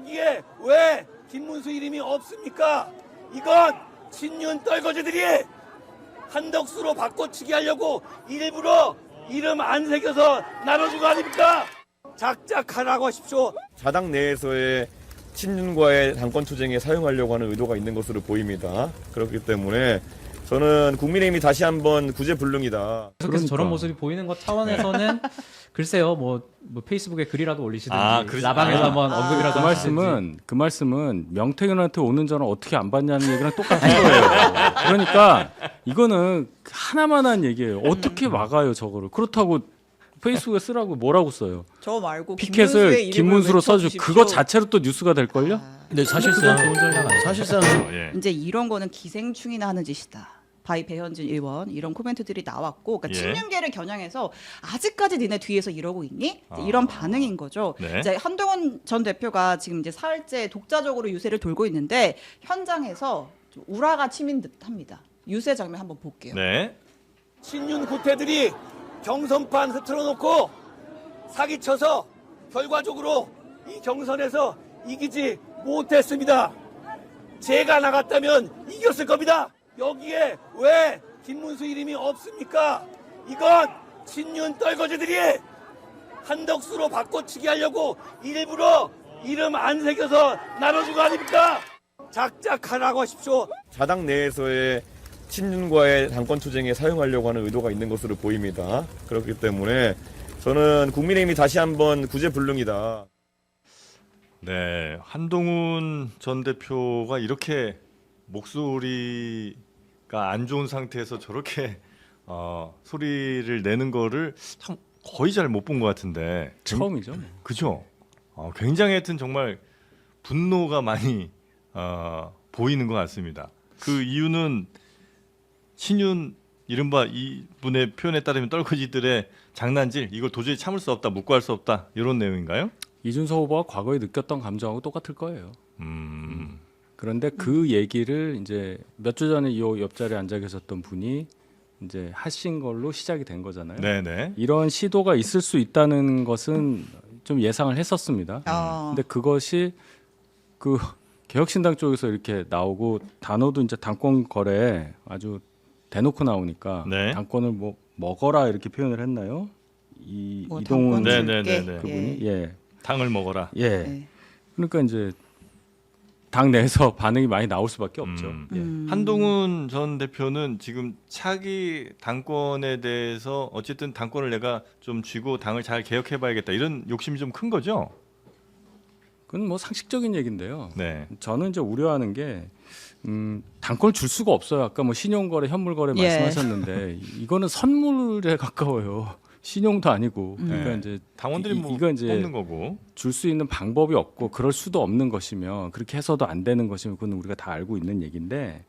여기에 왜 김문수 이름이 없습니까? 이건 친윤 떨거지들이 한덕수로 바꿔치기 하려고 일부러 이름 안 새겨서 나눠준 거 아닙니까? 작작하라고 하십시오. 자당 내에서의 친윤과의 당권 투쟁에 사용하려고 하는 의도가 있는 것으로 보입니다. 그렇기 때문에 저는 국민의힘이 다시 한번 구제불능이다. 계속해서 저런 모습이 보이는 것 차원에서는 글쎄요, 뭐 페이스북에 글이라도 올리시든지 라방에서 한번 언급이라도 그 말씀은 명태균한테 오는 전화 어떻게 안 받냐는 얘기랑 똑같은 거예요. 그러니까 이거는 하나만한 얘기예요. 어떻게 막아요 저거를? 그렇다고 페이스북에 쓰라고 뭐라고 써요? 저 말고 피켓을 김문수로 써주 그거 자체로 또 뉴스가 될 걸요? 근데 사실상 예. 이제 이런 거는 기생충이나 하는 짓이다. 바이 배현진 의원 이런 코멘트들이 나왔고, 그러니까 예. 친윤계를 겨냥해서 아직까지 니네 뒤에서 이러고 있니? 이런 반응인 거죠. 네. 이제 한동훈 전 대표가 지금 이제 사흘째 독자적으로 유세를 돌고 있는데 현장에서 좀 우라가 치민 듯합니다. 유세 장면 한번 볼게요. 네. 친윤 구태들이 경선판 흐트러 놓고 사기쳐서 결과적으로 이 경선에서 이기지 못했습니다. 제가 나갔다면 이겼을 겁니다. 여기에 왜 김문수 이름이 없습니까? 이건 친윤 떨거지들이 한덕수로 바꿔치기 하려고 일부러 이름 안 새겨서 나눠준 거 아닙니까? 작작하라고 하십시오. 자당 내에서의 친윤과의 당권 투쟁에 사용하려고 하는 의도가 있는 것으로 보입니다. 그렇기 때문에 저는 국민의힘이 다시 한번 구제불능이다. 네, 한동훈 전 대표가 이렇게 목소리가 안 좋은 상태에서 저렇게 소리를 내는 거를 참 거의 잘 못 본 것 같은데. 처음이죠. 그죠? 굉장히 하여튼 정말 분노가 많이 보이는 것 같습니다. 그 이유는 친윤 이른바 이분의 표현에 따르면 떨거지들의 장난질, 이걸 도저히 참을 수 없다, 묵과할 수 없다, 이런 내용인가요? 이준석 후보가 과거에 느꼈던 감정하고 똑같을 거예요. 그런데 그 얘기를 이제 몇 주 전에 이 옆자리에 앉아 계셨던 분이 이제 하신 걸로 시작이 된 거잖아요. 네네. 이런 시도가 있을 수 있다는 것은 좀 예상을 했었습니다. 근데 그것이 그 개혁신당 쪽에서 이렇게 나오고 단어도 이제 당권 거래에 아주 대놓고 나오니까 네. 당권을 뭐 먹어라 이렇게 표현을 했나요? 뭐 이동훈 당권 네네네네. 줄게. 그분이 예. 당을 먹어라. 예. 네. 그러니까 이제 당 내에서 반응이 많이 나올 수밖에 없죠. 예. 한동훈 전 대표는 지금 차기 당권에 대해서 어쨌든 당권을 내가 좀 쥐고 당을 잘 개혁해봐야겠다, 이런 욕심이 좀 큰 거죠? 그건 뭐 상식적인 얘기인데요. 네. 저는 이제 우려하는 게 당권을 줄 수가 없어요. 아까 뭐 신용거래, 현물거래 예. 말씀하셨는데 이거는 선물에 가까워요. 신용도 아니고. 그러니까 네. 이제 당원들이 뭐 이거 이제 뽑는 거고. 줄 수 있는 방법이 없고 그럴 수도 없는 것이며 그렇게 해서도 안 되는 것이면 그건 우리가 다 알고 있는 얘기인데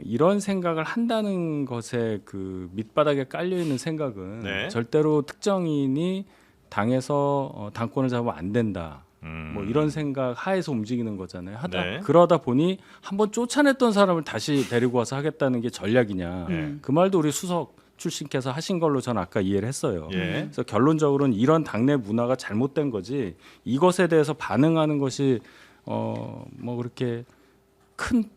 이런 생각을 한다는 것에 그 밑바닥에 깔려 있는 생각은 네. 절대로 특정인이 당에서 당권을 잡으면 안 된다. 뭐 이런 생각 하에서 움직이는 거잖아요. 네. 그러다 보니 한번 쫓아냈던 사람을 다시 데리고 와서 하겠다는 게 전략이냐. 그 말도 우리 수석 출신께서 하신 걸로 저는 아까 이해를 했어요. 예. 그래서 결론적으로는 이런 당내 문화가 잘못된 거지 이것에 대해서 반응하는 것이 뭐 그렇게 큰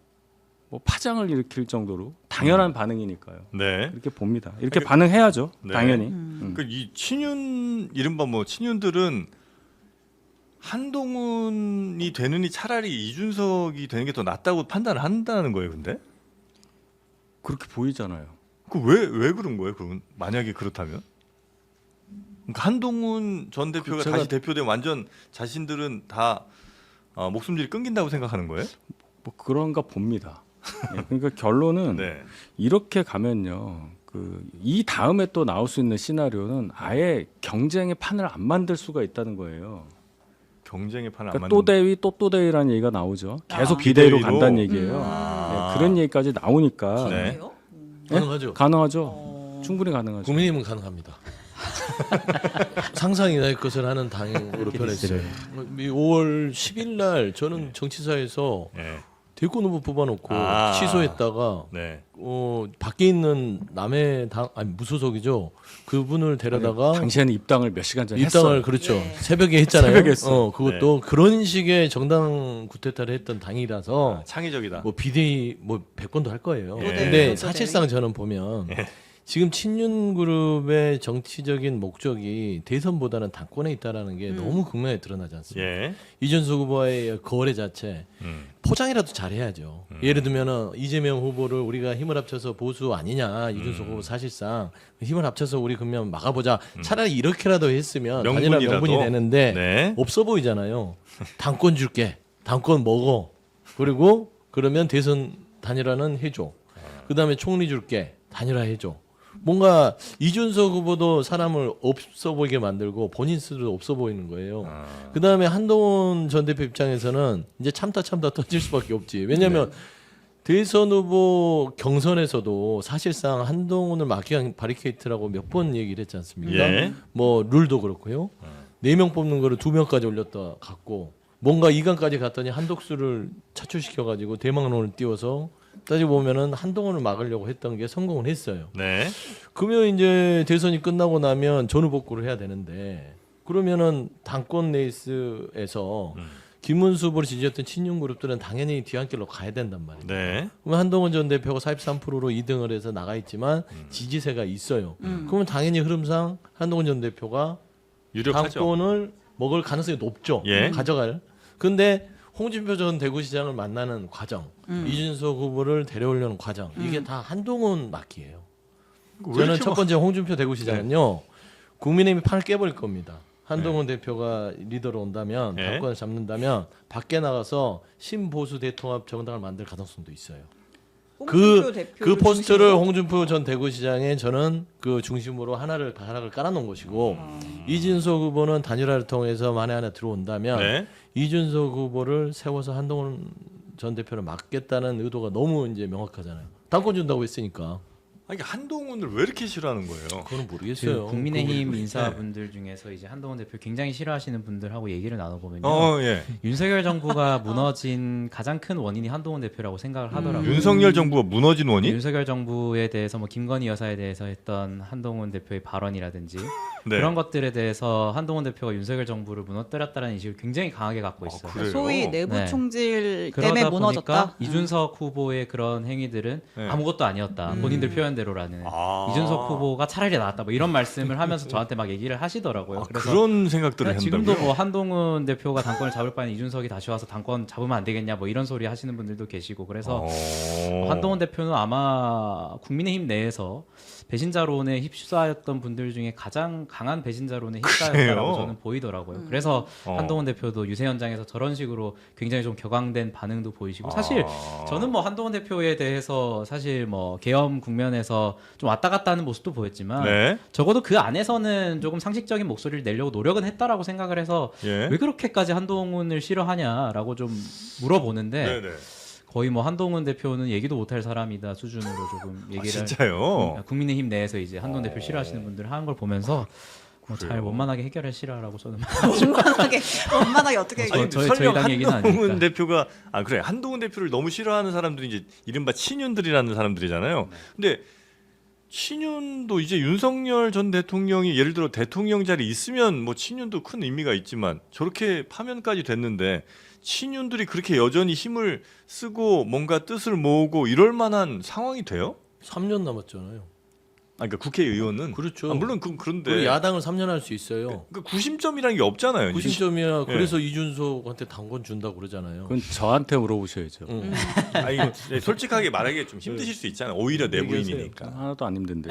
뭐 파장을 일으킬 정도로 당연한 반응이니까요. 네. 이렇게 봅니다. 이렇게 반응해야죠. 네. 당연히. 그 이 친윤 이른바 뭐 친윤들은 한동훈이 되느니 차라리 이준석이 되는 게 더 낫다고 판단을 한다는 거예요, 근데? 그렇게 보이잖아요. 그 왜 그런 거예요? 그러면 만약에 그렇다면? 그러니까 한동훈 전 대표가 제가- 다시 대표되면 완전 자신들은 다 목숨질이 끊긴다고 생각하는 거예요? 뭐 그런가 봅니다. 예, 그러니까 결론은 네. 이렇게 가면요. 이 다음에 또 나올 수 있는 시나리오는 아예 경쟁의 판을 안 만들 수가 있다는 거예요. 경쟁의 판을 안 그러니까 만든. 또대위 또또대위라는 얘기가 나오죠. 계속 비대위로? 비대위로 간다는 얘기예요. 아. 예, 그런 얘기까지 나오니까 네. 그래요? 가능하죠. 가능하죠. 충분히 가능하죠. 국민의힘은 가능합니다. 상상이 날 것을 하는 당으로 변했어요. 5월 10일 날 저는 정치사에서 예. 대권 후보 뽑아놓고 아. 취소했다가 네. 밖에 있는 남의 당 아니 무소속이죠. 그분을 데려다가 당시에는 입당을 몇 시간 전에 입당을 했어요. 그렇죠. 네. 새벽에 했잖아요. 새벽에 했어. 그것도 그런 식의 정당 구태타를 했던 당이라서 창의적이다. 뭐 비대위 뭐 100번도 할 거예요. 예. 근데 네. 사실상 저는 보면 지금 친윤 그룹의 정치적인 목적이 대선보다는 당권에 있다라는 게 너무 극명하게 드러나지 않습니까? 예. 이준석 후보의 거래 자체 포장이라도 잘해야죠. 예를 들면은 이재명 후보를 우리가 힘을 합쳐서 보수 아니냐 이준석 후보 사실상 힘을 합쳐서 우리 그러면 막아보자. 차라리 이렇게라도 했으면 단일화 명분이라도. 명분이 되는데 네. 없어 보이잖아요. 당권 줄게, 당권 먹어. 그리고 그러면 대선 단일화는 해줘. 그다음에 총리 줄게, 단일화 해줘. 뭔가 이준석 후보도 사람을 없어 보이게 만들고 본인 스스로 없어 보이는 거예요. 그다음에 한동훈 전 대표 입장에서는 이제 참다 터질 수밖에 없지. 왜냐하면 대선 후보 경선에서도 사실상 한동훈을 막기 위한 바리케이트라고 몇 번 얘기를 했지 않습니까? 예. 뭐 룰도 그렇고요. 4명 뽑는 거를 2명까지 올렸다 갔고 뭔가 2강까지 갔더니 한독수를 차출시켜가지고 대망론을 띄워서 따지고 보면은 한동훈을 막으려고 했던 게 성공을 했어요. 네. 그러면 이제 대선이 끝나고 나면 전후복구를 해야 되는데 그러면은 당권 레이스에서 김문수 후보를 지지했던 친윤 그룹들은 당연히 뒤안길로 가야 된단 말이에요. 네. 그러면 한동훈 전 대표가 43%로 2등을 해서 나가 있지만 지지세가 있어요. 그러면 당연히 흐름상 한동훈 전 대표가 유력하죠. 당권을 먹을 가능성이 높죠. 예. 가져갈. 근데 홍준표 전 대구시장을 만나는 과정, 이준석 후보를 데려오려는 과정, 이게 다 한동훈 막기예요. 저는 첫 번째 홍준표 대구시장은요, 국민의힘이 판을 깨버릴 겁니다. 한동훈 대표가 리더로 온다면, 네. 당권을 잡는다면 밖에 나가서 신보수 대통합 정당을 만들 가능성도 있어요. 홍준표 대표를 그 포스터를 중심으로? 홍준표 전 대구시장에 저는 그 중심으로 하나를 깔아놓은 것이고 이준석 후보는 단일화를 통해서 만에 하나 들어온다면 네. 이준석 후보를 세워서 한동훈 전 대표를 막겠다는 의도가 너무 이제 명확하잖아요. 당권 준다고 했으니까. 아니 한동훈을 왜 이렇게 싫어하는 거예요? 그거는 그 모르겠어요. 국민의힘 그거 인사분들 중에서 이제 한동훈 대표 굉장히 싫어하시는 분들하고 얘기를 나눠보면요. 예. 윤석열 정부가 무너진 가장 큰 원인이 한동훈 대표라고 생각을 하더라고요. 윤석열 정부가 무너진 원인? 윤석열 정부에 대해서 뭐 김건희 여사에 대해서 했던 한동훈 대표의 발언이라든지 네. 그런 것들에 대해서 한동훈 대표가 윤석열 정부를 무너뜨렸다는 인식을 굉장히 강하게 갖고 있어요. 그래요? 소위 내부 네. 총질 때문에 그러다 무너졌다. 보니까 이준석 후보의 그런 행위들은 네. 아무것도 아니었다. 본인들 표현대로라는 아. 이준석 후보가 차라리 나았다. 뭐 이런 말씀을 하면서 저한테 막 얘기를 하시더라고요. 그래서 그런 생각들을 한다고요? 지금도 뭐 한동훈 대표가 당권을 잡을 바에는 이준석이 다시 와서 당권 잡으면 안 되겠냐 뭐 이런 소리 하시는 분들도 계시고 그래서 한동훈 대표는 아마 국민의힘 내에서 배신자론에 휩싸였던 분들 중에 가장 강한 배신자론에 휩싸였다라고 그래요? 저는 보이더라고요. 그래서 한동훈 대표도 유세 현장에서 저런 식으로 굉장히 좀 격앙된 반응도 보이시고 사실 저는 뭐 한동훈 대표에 대해서 사실 뭐 계엄 국면에서 좀 왔다 갔다 하는 모습도 보였지만 네. 적어도 그 안에서는 조금 상식적인 목소리를 내려고 노력은 했다라고 생각을 해서 예. 왜 그렇게까지 한동훈을 싫어하냐라고 좀 물어보는데 네네. 거의 뭐 한동훈 대표는 얘기도 못할 사람이다 수준으로 조금 얘기를 진짜요? 국민의힘 내에서 이제 한동훈 대표 싫어하시는 분들 하는 걸 보면서 뭐 잘 원만하게 해결하시라라고 저는 원만하게 어떻게 저희 얘기해? 저희 당 얘기는 한동훈 아니니까. 대표가 그래 한동훈 대표를 너무 싫어하는 사람들이 이제 이른바 친윤들이라는 사람들이잖아요. 근데 친윤도 이제 윤석열 전 대통령이 예를 들어 대통령 자리 있으면 뭐 친윤도 큰 의미가 있지만 저렇게 파면까지 됐는데 친윤들이 그렇게 여전히 힘을 쓰고 뭔가 뜻을 모으고 이럴 만한 상황이 돼요? 3년 남았잖아요. 그러니까 국회의원은 그렇죠. 물론 그런데 그리고 야당을 3년 할 수 있어요. 그 구심점이라는 게 없잖아요. 90점이야. 예. 그래서 이준석한테 당권 준다고 그러잖아요. 그건 저한테 물어보셔야죠. 아니 솔직하게 말하기 좀 힘드실 수 있잖아요. 오히려 내부인이니까. 하나도 안 힘든데.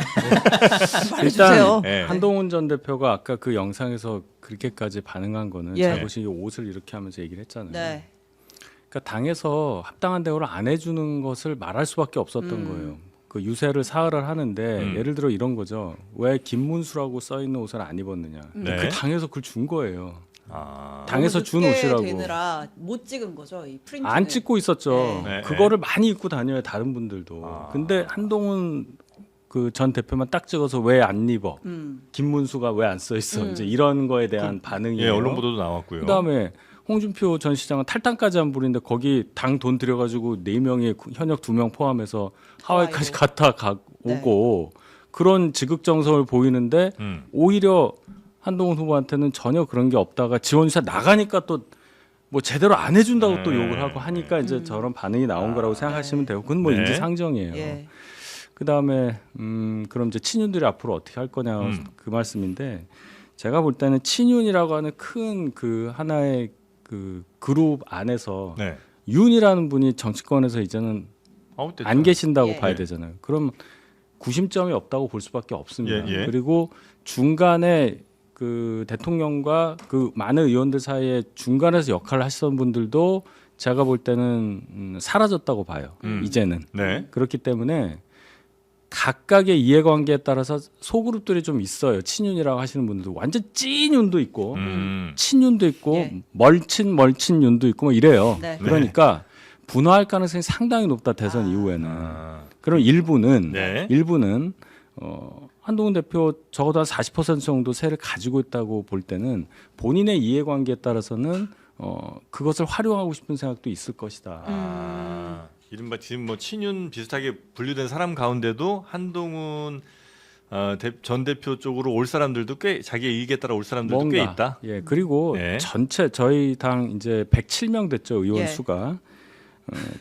말해주세요. 일단 예. 한동훈 전 대표가 아까 그 영상에서 그렇게까지 반응한 거는 예. 자부심이 옷을 이렇게 하면서 얘기를 했잖아요. 네. 그러니까 당에서 합당한 대우를 안 해주는 것을 말할 수밖에 없었던 거예요. 그 유세를 사흘을 하는데 예를 들어 이런 거죠. 왜 김문수라고 써 있는 옷을 안 입었느냐. 네. 그 당에서 그걸 준 거예요. 아. 당에서 준 너무 늦게 옷이라고. 되느라 못 찍은 거죠. 이 프린트. 안 찍고 있었죠. 네. 그거를 많이 입고 다녀요 다른 분들도. 근데 한동훈 그 전 대표만 딱 찍어서 왜 안 입어? 김문수가 왜 안 써 있어? 이제 이런 거에 대한 반응이에요. 예, 언론 보도도 나왔고요. 그다음에 홍준표 전 시장은 탈당까지 한 분인데 거기 당 돈 들여가지고 4명이 현역 2명 포함해서 하와이까지 갔다 오고 그런 지극정성을 보이는데 오히려 한동훈 후보한테는 전혀 그런 게 없다가 지원주사 나가니까 또 뭐 제대로 안 해준다고 또 욕을 하고 하니까 이제 저런 반응이 나온 거라고 생각하시면 되고 그건 뭐 네. 인지상정이에요. 예. 그다음에 그럼 이제 친윤들이 앞으로 어떻게 할 거냐 그 말씀인데 제가 볼 때는 친윤이라고 하는 큰 그 하나의 그 그룹 안에서 네. 윤이라는 분이 정치권에서 이제는 아웃됐죠. 안 계신다고 예. 봐야 되잖아요. 그럼 구심점이 없다고 볼 수밖에 없습니다. 예, 예. 그리고 중간에 그 대통령과 그 많은 의원들 사이에 중간에서 역할을 하시던 분들도 제가 볼 때는 사라졌다고 봐요. 이제는. 네. 그렇기 때문에 각각의 이해관계에 따라서 소그룹들이 좀 있어요. 친윤이라고 하시는 분들도 완전 찐윤도 있고 친윤도 있고 예. 멀친윤도 있고 뭐 이래요. 네. 그러니까 분화할 가능성이 상당히 높다 대선 이후에는. 그럼 일부는 네. 한동훈 대표 적어도 한 40% 정도 세를 가지고 있다고 볼 때는 본인의 이해관계에 따라서는 그것을 활용하고 싶은 생각도 있을 것이다. 이른바 지금 뭐 친윤 비슷하게 분류된 사람 가운데도 한동훈 전 대표 쪽으로 올 사람들도 꽤 자기의 이익에 따라 올 사람들도 꽤 있다. 예, 그리고 네. 전체 저희 당 이제 107명 됐죠 의원 예. 수가.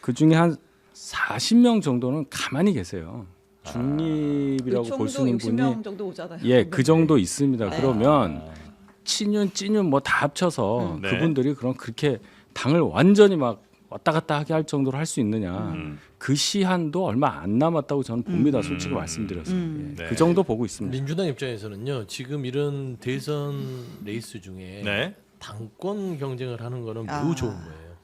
그 중에 한 40명 정도는 가만히 계세요. 중립이라고 볼 수 있는 분이 60명 정도 오잖아요. 예, 그 정도 있습니다. 네. 그러면 친윤, 찐윤 뭐 다 합쳐서 네. 그분들이 그럼 그렇게 당을 완전히 막 왔다 갔다 하게 할 정도로 할 수 있느냐? 그 시한도 얼마 안 남았다고 저는 봅니다. 솔직히 말씀드려서 예, 네. 그 정도 보고 있습니다. 민주당 입장에서는요. 지금 이런 대선 레이스 중에 네. 당권 경쟁을 하는 거는 아. 매우 좋은 거예요.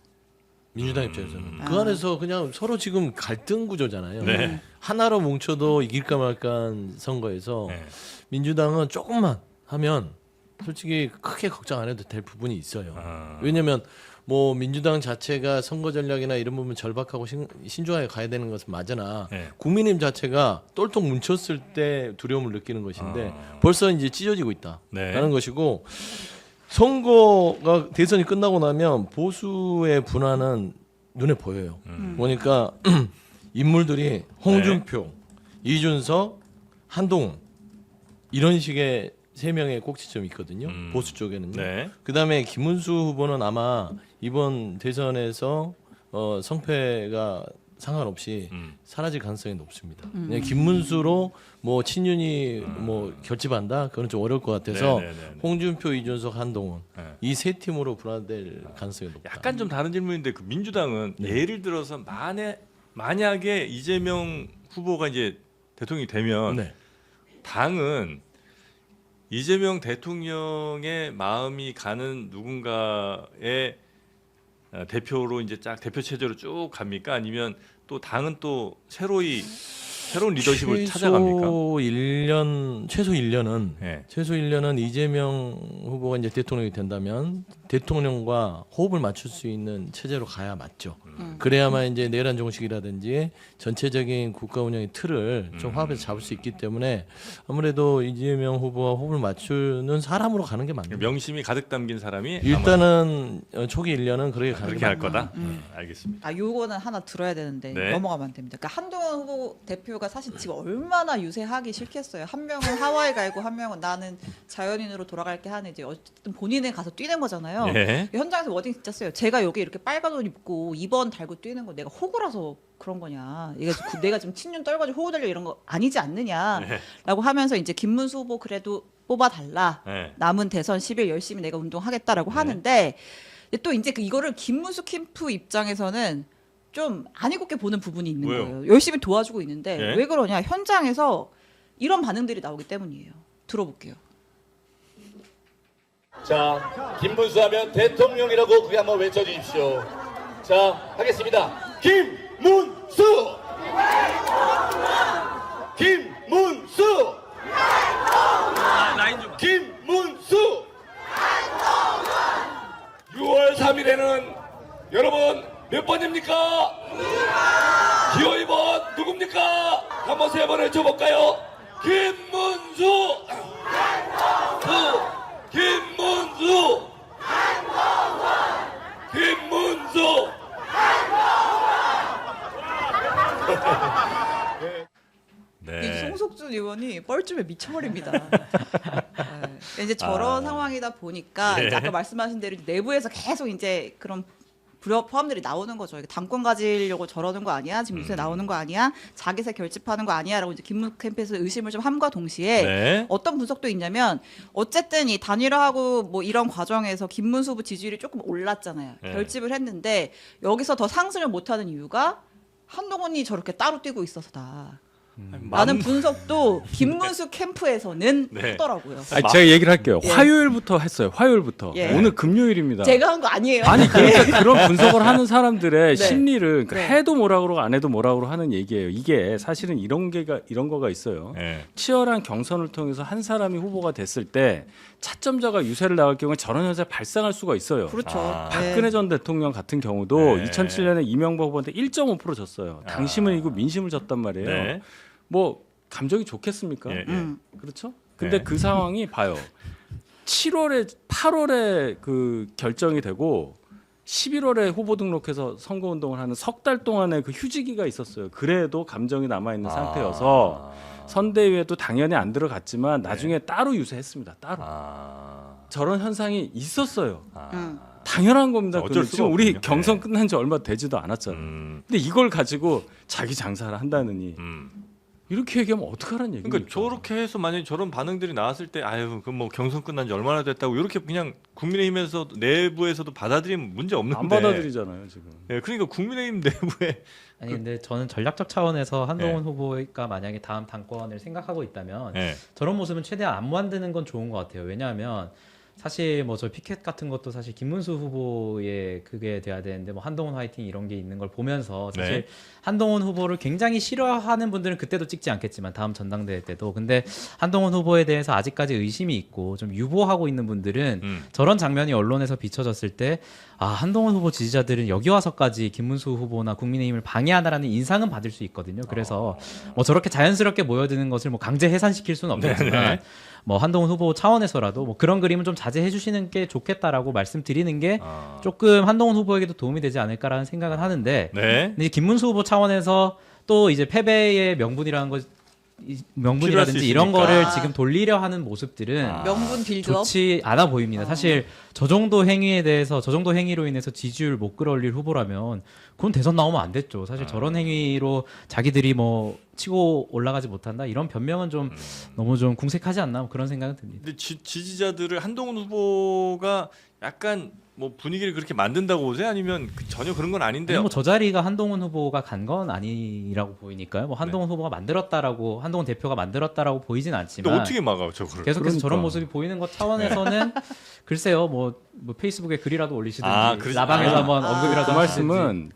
민주당 입장에서는 그 안에서 그냥 서로 지금 갈등 구조잖아요. 네. 하나로 뭉쳐도 이길까 말까한 선거에서 네. 민주당은 조금만 하면 솔직히 크게 걱정 안 해도 될 부분이 있어요. 왜냐하면 뭐 민주당 자체가 선거 전략이나 이런 부분 절박하고 신중하게 가야 되는 것은 맞으나 네. 국민의힘 자체가 똘똘 뭉쳤을 때 두려움을 느끼는 것인데 벌써 이제 찢어지고 있다라는 네. 것이고 선거가 대선이 끝나고 나면 보수의 분화는 눈에 보여요. 보니까 인물들이 홍준표, 이준석, 한동훈 이런 식의 세 명의 꼭지점이 있거든요. 보수 쪽에는요. 네. 그다음에 김문수 후보는 아마 이번 대선에서 성패가 상관없이 사라질 가능성이 높습니다. 그냥 김문수로 뭐 친윤이 뭐 결집한다 그건 좀 어려울 것 같아서 네, 네, 네, 네. 홍준표, 이준석, 한동훈 네. 이 세 팀으로 분화될 가능성이 높다. 약간 좀 다른 질문인데 그 민주당은 예를 들어서 만약에 이재명 후보가 이제 대통령이 되면 네. 당은 이재명 대통령의 마음이 가는 누군가의 대표로 이제 쫙 대표 체제로 쭉 갑니까? 아니면 또 당은 또 새로운 리더십을 찾아갑니까? 최소 1년은 네. 최소 1년은 이재명 후보가 이제 대통령이 된다면 대통령과 호흡을 맞출 수 있는 체제로 가야 맞죠. 그래야만 이제 내란 종식이라든지 전체적인 국가 운영의 틀을 좀 화합해서 잡을 수 있기 때문에 아무래도 이재명 후보와 호흡을 맞추는 사람으로 가는 게 맞는 거예요. 명심이 가득 담긴 사람이 일단은 초기 1년은 그렇게 가는 그렇게 게 할 맞는 거다. 알겠습니다. 아, 요거는 하나 들어야 되는데 네. 넘어가면 안 됩니다. 그러니까 한동훈 후보 대표가 사실 지금 얼마나 유세하기 싫겠어요. 한 명은 하와이 가고 한 명은 나는 자연인으로 돌아갈게 하는 이제 어쨌든 본인은 가서 뛰는 거잖아요. 예. 현장에서 워딩 진짜 써요. 제가 여기 이렇게 빨간 옷 입고 2번 달고 뛰는 거 내가 호구라서 그런 거냐. 이게 내가 지금 친윤 떨가지고 호구 달려 이런 거 아니지 않느냐라고 하면서 이제 김문수 후보 그래도 뽑아달라. 네. 남은 대선 10일 열심히 내가 운동하겠다라고 하는데 또 이제 이거를 김문수 캠프 입장에서는 좀 안 익게 보는 부분이 있는 왜요? 거예요. 열심히 도와주고 있는데 예? 왜 그러냐. 현장에서 이런 반응들이 나오기 때문이에요. 들어볼게요. 자, 김문수 하면 대통령이라고 그게 한번 외쳐주십시오. 자, 하겠습니다. 김문수! 김문수! 김문수! 6월 3일에는 여러분 몇 번입니까? 기호 2번 누굽니까? 한번 3번 외쳐볼까요? 김문수! 김문수! 뻘쭘에 미쳐버립니다. 네. 이제 저런 상황이다 보니까 이제 아까 말씀하신 대로 내부에서 계속 이제 그런 포함들이 나오는 거죠. 이게 당권 가지려고 저러는 거 아니야? 지금 뉴스에 나오는 거 아니야? 자기세 결집하는 거 아니야?라고 이제 김문수 캠프에서 의심을 좀 함과 동시에 네. 어떤 분석도 있냐면 어쨌든 이 단일화하고 뭐 이런 과정에서 김문수 후보 지지율이 조금 올랐잖아요. 네. 결집을 했는데 여기서 더 상승을 못하는 이유가 한동훈이 저렇게 따로 뛰고 있어서다. 라는 분석도 김문수 캠프에서는 네. 하더라고요. 아니, 제가 얘기를 할게요. 예. 화요일부터 했어요. 화요일부터. 예. 오늘 금요일입니다. 제가 한 거 아니에요. 아니 그러니까 그런 분석을 하는 사람들의 네. 심리를 그러니까 네. 해도 뭐라 그러고 안 해도 뭐라 그러고 하는 얘기예요. 이게 사실은 이런 거가 있어요. 네. 치열한 경선을 통해서 한 사람이 후보가 됐을 때 차점자가 유세를 나갈 경우에 저런 현상이 발생할 수가 있어요. 그렇죠. 박근혜 전 대통령 같은 경우도 네. 2007년에 이명박 후보한테 1.5% 졌어요. 당심을 이고 민심을 졌단 말이에요. 네. 뭐 감정이 좋겠습니까? 예, 예. 그렇죠? 근데 네. 그 상황이 봐요. 8월에 그 결정이 되고 11월에 후보 등록해서 선거 운동을 하는 석 달 동안의 그 휴지기가 있었어요. 그래도 감정이 남아 있는 상태여서 선대위에도 당연히 안 들어갔지만 나중에 따로 유세했습니다. 따로. 저런 현상이 있었어요. 당연한 겁니다. 어쩔 수가 지금 우리 없군요. 경선 네. 끝난 지 얼마 되지도 않았잖아요. 근데 이걸 가지고 자기 장사를 한다느니 이렇게 얘기하면 어떡하라는 얘기입니까? 그러니까 저렇게 해서 만약에 저런 반응들이 나왔을 때 아유 그 뭐 경선 끝난 지 얼마나 됐다고 이렇게 그냥 국민의힘에서 내부에서도 받아들이면 문제 없는데 안 받아들이잖아요 지금. 예, 그러니까 국민의힘 내부에 아니 근데 저는 전략적 차원에서 한동훈 후보가 만약에 다음 당권을 생각하고 있다면 예. 저런 모습은 최대한 안 만드는 건 좋은 것 같아요. 왜냐하면 사실 뭐 저 피켓 같은 것도 사실 김문수 후보의 그게 돼야 되는데 뭐 한동훈 화이팅 이런 게 있는 걸 보면서 사실 네. 한동훈 후보를 굉장히 싫어하는 분들은 그때도 찍지 않겠지만 다음 전당대회 때도 근데 한동훈 후보에 대해서 아직까지 의심이 있고 좀 유보하고 있는 분들은 저런 장면이 언론에서 비춰졌을 때 아 한동훈 후보 지지자들은 여기 와서까지 김문수 후보나 국민의힘을 방해하다라는 인상은 받을 수 있거든요. 그래서 뭐 저렇게 자연스럽게 모여드는 것을 뭐 강제 해산시킬 수는 없겠지만 뭐 한동훈 후보 차원에서라도 뭐 그런 그림은 좀 자제해 주시는 게 좋겠다라고 말씀드리는 게 조금 한동훈 후보에게도 도움이 되지 않을까라는 생각은 하는데 네. 근데 이제 김문수 후보 차원에서 또 이제 패배의 명분이라든지 이런 있으니까. 거를 지금 돌리려 하는 모습들은 명분 빌드업. 좋지 않아 보입니다. 사실 저 정도 행위에 대해서 저 정도 행위로 인해서 지지율 못 끌어올릴 후보라면 그건 대선 나오면 안 됐죠. 사실 저런 행위로 자기들이 뭐 치고 올라가지 못한다 이런 변명은 좀 너무 좀 궁색하지 않나 그런 생각은 듭니다. 근데 지지자들을 한동훈 후보가 약간 뭐 분위기를 그렇게 만든다고 보세요? 아니면 전혀 그런 건 아닌데 뭐 저 자리가 한동훈 후보가 간 건 아니라고 보이니까요. 뭐 한동훈 후보가 만들었다라고 한동훈 대표가 만들었다라고 보이진 근데 않지만 어떻게 막아요 저거를? 계속해서 그러니까. 저런 모습이 보이는 것 차원에서는 글쎄요 뭐 페이스북에 글이라도 올리시든지 그러지- 라방에서 한번 언급이라도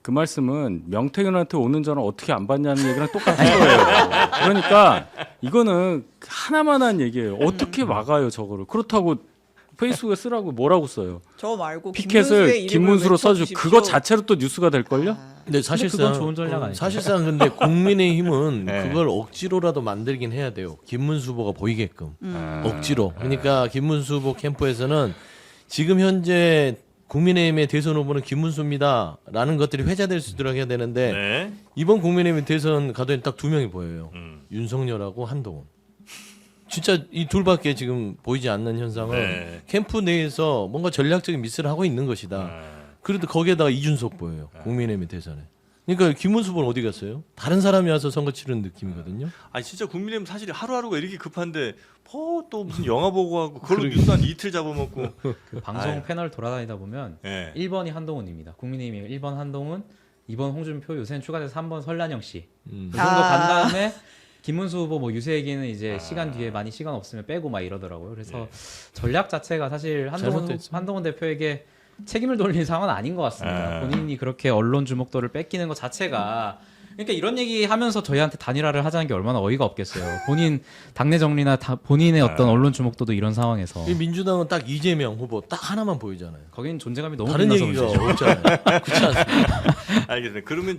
그 말씀은 명태균한테 오는 전화 어떻게 안 받냐는 얘기랑 똑같은 거예요. 그러니까 이거는 하나만한 얘기예요. 어떻게 막아요 저거를? 그렇다고 페이스북에 쓰라고 뭐라고 써요? 저 말고 피켓을 김문수로 써주고 그거 자체로 또 뉴스가 될 걸요? 근데 사실상 그건 좋은 전략 아니에요? 사실상 근데 국민의힘은 네. 그걸 억지로라도 만들긴 해야 돼요. 김문수 후보가 보이게끔 억지로. 그러니까 김문수 후보 캠프에서는 지금 현재 국민의힘의 대선 후보는 김문수입니다라는 것들이 회자될 수 있도록 해야 되는데 네. 이번 국민의힘 대선 가도엔 딱 두 명이 보여요. 윤석열하고 한동훈. 진짜 이 둘밖에 지금 보이지 않는 현상을 네. 캠프 내에서 뭔가 전략적인 미스를 하고 있는 것이다. 그래도 거기에다가 이준석 보여요. 국민의힘 대선에. 그러니까 김문수 후보는 어디 갔어요? 다른 사람이 와서 선거 치르는 느낌이거든요. 아니 진짜 국민의힘 사실 하루하루가 이렇게 급한데 또 무슨 영화 보고 하고 그걸로 뉴스 한 이틀 잡아먹고 그 방송 아유. 패널 돌아다니다 보면 네. 1번이 한동훈입니다. 국민의힘이 1번 한동훈, 2번 홍준표, 요새는 추가돼서 3번 설란영 씨. 그 정도 간 다음에 김문수 후보 뭐 유세 얘기는 이제 시간 뒤에 많이 시간 없으면 빼고 막 이러더라고요. 그래서 전략 자체가 사실 잘못됐죠. 한동훈 대표에게 책임을 돌릴 상황은 아닌 것 같습니다. 본인이 그렇게 언론 주목도를 뺏기는 것 자체가 그러니까 이런 얘기하면서 저희한테 단일화를 하자는 게 얼마나 어이가 없겠어요. 본인 당내 정리나 본인의 어떤 언론 주목도도 이런 상황에서 이 민주당은 딱 이재명 후보 딱 하나만 보이잖아요. 거긴 존재감이 너무 다른 빛나서 얘기가 문제죠. 없잖아요. 그렇지 않습니까? 알겠습니다. 그러면